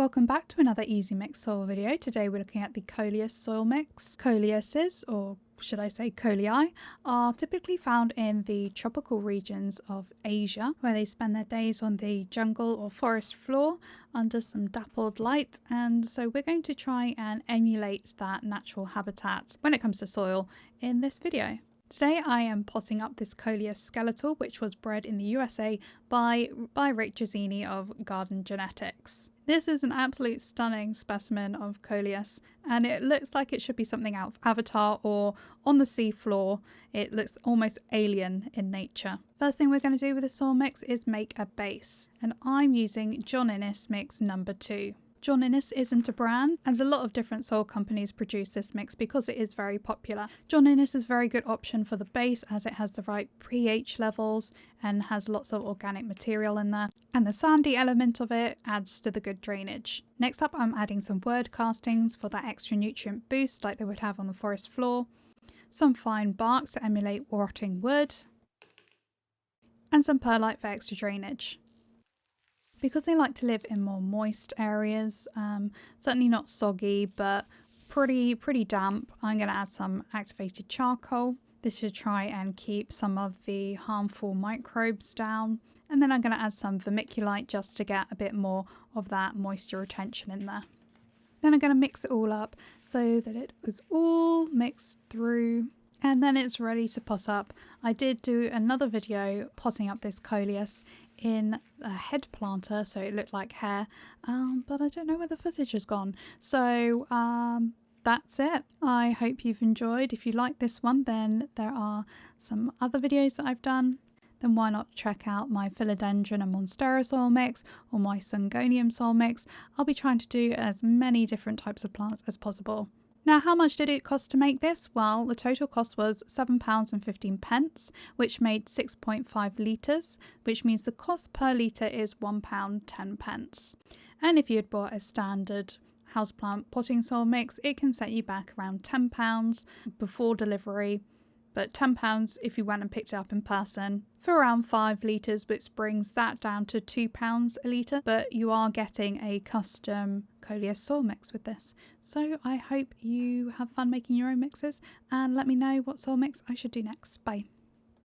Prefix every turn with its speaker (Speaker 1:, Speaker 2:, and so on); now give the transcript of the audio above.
Speaker 1: Welcome back to another Easy Mix soil video. Today we're looking at the Coleus soil mix. Coleuses, or should I say colei, are typically found in the tropical regions of Asia, where they spend their days on the jungle or forest floor under some dappled light, and so we're going to try and emulate that natural habitat when it comes to soil in this video. Today I am potting up this Coleus skeletal, which was bred in the USA by Rick Gizzini of Garden Genetics. This is an absolute stunning specimen of Coleus, and it looks like it should be something out of Avatar or on the sea floor. It looks almost alien in nature. First thing we're going to do with the soil mix is make a base, and I'm using John Innes mix number 2. John Innes isn't a brand, as a lot of different soil companies produce this mix because it is very popular. John Innes is a very good option for the base as it has the right pH levels and has lots of organic material in there, and the sandy element of it adds to the good drainage. Next up, I'm adding some word castings for that extra nutrient boost like they would have on the forest floor, some fine bark to emulate rotting wood, and some perlite for extra drainage. Because they like to live in more moist areas, certainly not soggy, but pretty damp, I'm going to add some activated charcoal. This should try and keep some of the harmful microbes down. And then I'm going to add some vermiculite just to get a bit more of that moisture retention in there. Then I'm going to mix it all up so that it was all mixed through. And then it's ready to pot up. I did do another video potting up this Coleus in a head planter, so it looked like hair, but I don't know where the footage has gone. So that's it. I hope you've enjoyed. If you like this one, then there are some other videos that I've done. Then why not check out my philodendron and monstera soil mix or my syngonium soil mix. I'll be trying to do as many different types of plants as possible. Now, how much did it cost to make this? Well, the total cost was £7.15, which made 6.5 litres, which means the cost per litre is £1.10. And if you had bought a standard houseplant potting soil mix, it can set you back around £10 before delivery, but £10 if you went and picked it up in person for around 5 litres, which brings that down to £2 a litre. But you are getting a custom Coleus soil mix with this. So I hope you have fun making your own mixes, and let me know what soil mix I should do next. Bye.